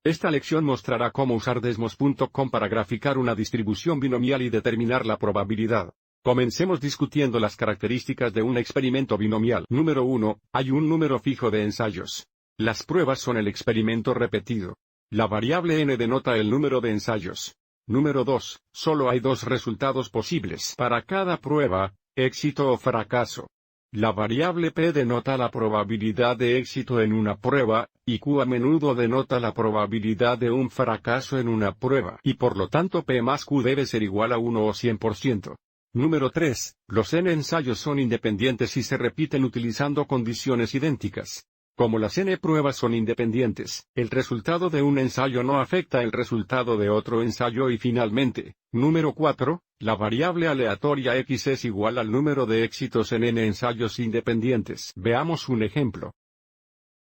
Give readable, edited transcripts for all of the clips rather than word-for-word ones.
Esta lección mostrará cómo usar Desmos.com para graficar una distribución binomial y determinar la probabilidad. Comencemos discutiendo las características de un experimento binomial. Número 1. Hay un número fijo de ensayos. Las pruebas son el experimento repetido. La variable n denota el número de ensayos. Número 2. Solo hay dos resultados posibles para cada prueba, éxito o fracaso. La variable p denota la probabilidad de éxito en una prueba, y q a menudo denota la probabilidad de un fracaso en una prueba, y por lo tanto p más q debe ser igual a 1 o 100%. Número 3. Los n ensayos son independientes y se repiten utilizando condiciones idénticas. Como las n pruebas son independientes, el resultado de un ensayo no afecta el resultado de otro ensayo y finalmente, número 4, la variable aleatoria x es igual al número de éxitos en n ensayos independientes. Veamos un ejemplo.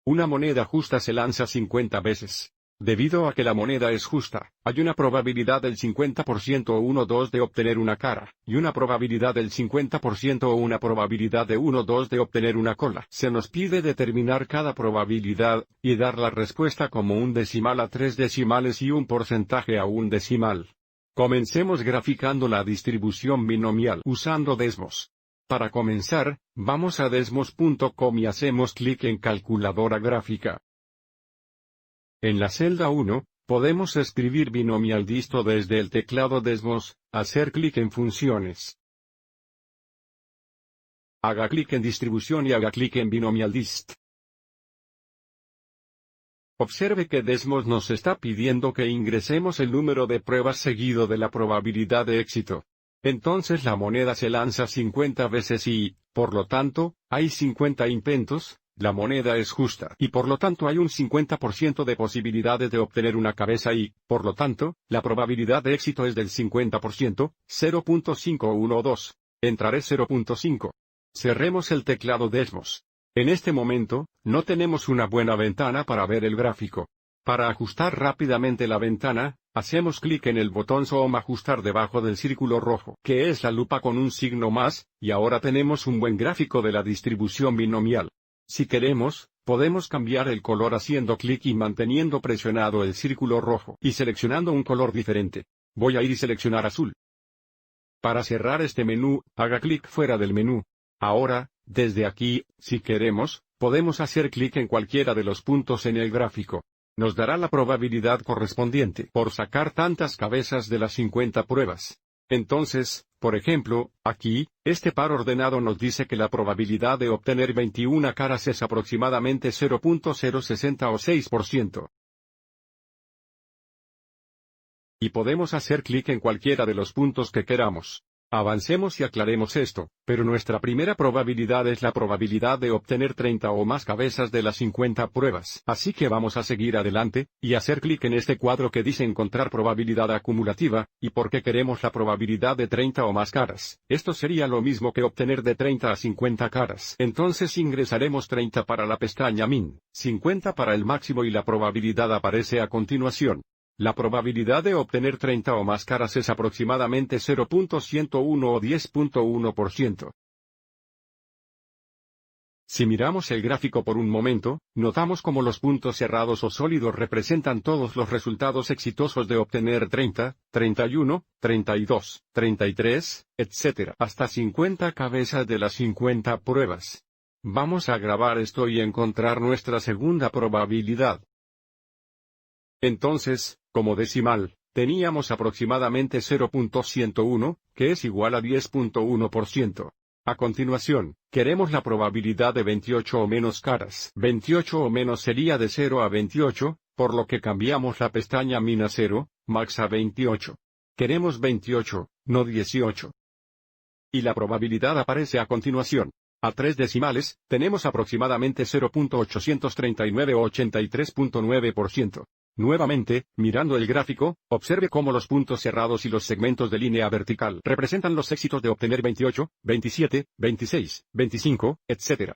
Una moneda justa se lanza 50 veces. Debido a que la moneda es justa, hay una probabilidad del 50% o 1/2 de obtener una cara, y una probabilidad del 50% o una probabilidad de 1/2 de obtener una cola. Se nos pide determinar cada probabilidad, y dar la respuesta como un decimal a 3 decimales y un porcentaje a un decimal. Comencemos graficando la distribución binomial usando Desmos. Para comenzar, vamos a Desmos.com y hacemos clic en Calculadora Gráfica. En la celda 1, podemos escribir binomial disto desde el teclado Desmos, hacer clic en Funciones. Haga clic en Distribución y haga clic en Binomial dist. Observe que Desmos nos está pidiendo que ingresemos el número de pruebas seguido de la probabilidad de éxito. Entonces la moneda se lanza 50 veces y, por lo tanto, hay 50 intentos. La moneda es justa y por lo tanto hay un 50% de posibilidades de obtener una cabeza y, por lo tanto, la probabilidad de éxito es del 50%, 0.512. Entraré 0.5. Cerremos el teclado Desmos. En este momento, no tenemos una buena ventana para ver el gráfico. Para ajustar rápidamente la ventana, hacemos clic en el botón Zoom ajustar debajo del círculo rojo, que es la lupa con un signo más, y ahora tenemos un buen gráfico de la distribución binomial. Si queremos, podemos cambiar el color haciendo clic y manteniendo presionado el círculo rojo y seleccionando un color diferente. Voy a ir y seleccionar azul. Para cerrar este menú, haga clic fuera del menú. Ahora, desde aquí, si queremos, podemos hacer clic en cualquiera de los puntos en el gráfico. Nos dará la probabilidad correspondiente por sacar tantas cabezas de las 50 pruebas. Entonces, por ejemplo, aquí, este par ordenado nos dice que la probabilidad de obtener 21 caras es aproximadamente 0.060 o 6%. Y podemos hacer clic en cualquiera de los puntos que queramos. Avancemos y aclaremos esto, pero nuestra primera probabilidad es la probabilidad de obtener 30 o más cabezas de las 50 pruebas. Así que vamos a seguir adelante, y hacer clic en este cuadro que dice encontrar probabilidad acumulativa, y por qué queremos la probabilidad de 30 o más caras. Esto sería lo mismo que obtener de 30 a 50 caras. Entonces ingresaremos 30 para la pestaña Min, 50 para el máximo y la probabilidad aparece a continuación. La probabilidad de obtener 30 o más caras es aproximadamente 0.101 o 10.1%. Si miramos el gráfico por un momento, notamos cómo los puntos cerrados o sólidos representan todos los resultados exitosos de obtener 30, 31, 32, 33, etc. hasta 50 cabezas de las 50 pruebas. Vamos a grabar esto y encontrar nuestra segunda probabilidad. Entonces, como decimal, teníamos aproximadamente 0.101, que es igual a 10.1%. A continuación, queremos la probabilidad de 28 o menos caras. 28 o menos sería de 0 a 28, por lo que cambiamos la pestaña min a 0, max a 28. Queremos 28, no 18. Y la probabilidad aparece a continuación. A 3 decimales, tenemos aproximadamente 0.839 o 83.9%. Nuevamente, mirando el gráfico, observe cómo los puntos cerrados y los segmentos de línea vertical representan los éxitos de obtener 28, 27, 26, 25, etc.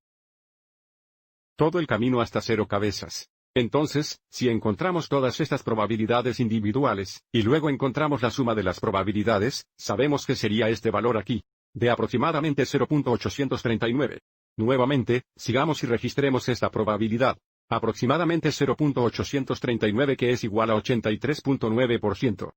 Todo el camino hasta 0 cabezas. Entonces, si encontramos todas estas probabilidades individuales, y luego encontramos la suma de las probabilidades, sabemos que sería este valor aquí, de aproximadamente 0.839. Nuevamente, sigamos y registremos esta probabilidad. aproximadamente 0.839 que es igual a 83.9%.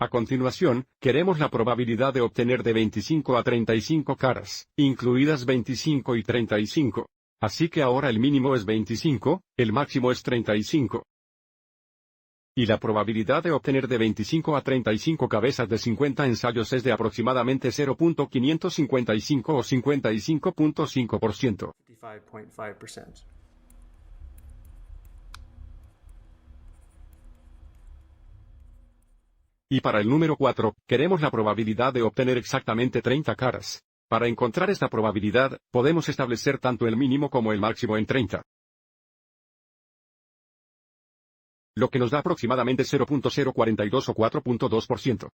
A continuación, queremos la probabilidad de obtener de 25 a 35 caras, incluidas 25 y 35. Así que ahora el mínimo es 25, el máximo es 35. Y la probabilidad de obtener de 25 a 35 cabezas de 50 ensayos es de aproximadamente 0.555 o 55.5%. 55.5%. Y para el número 4, queremos la probabilidad de obtener exactamente 30 caras. Para encontrar esta probabilidad, podemos establecer tanto el mínimo como el máximo en 30. Lo que nos da aproximadamente 0.042 o 4.2%.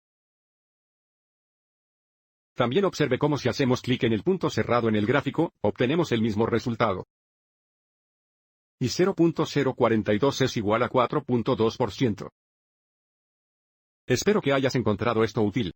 También observe cómo si hacemos clic en el punto cerrado en el gráfico, obtenemos el mismo resultado. Y 0.042 es igual a 4.2%. Espero que hayas encontrado esto útil.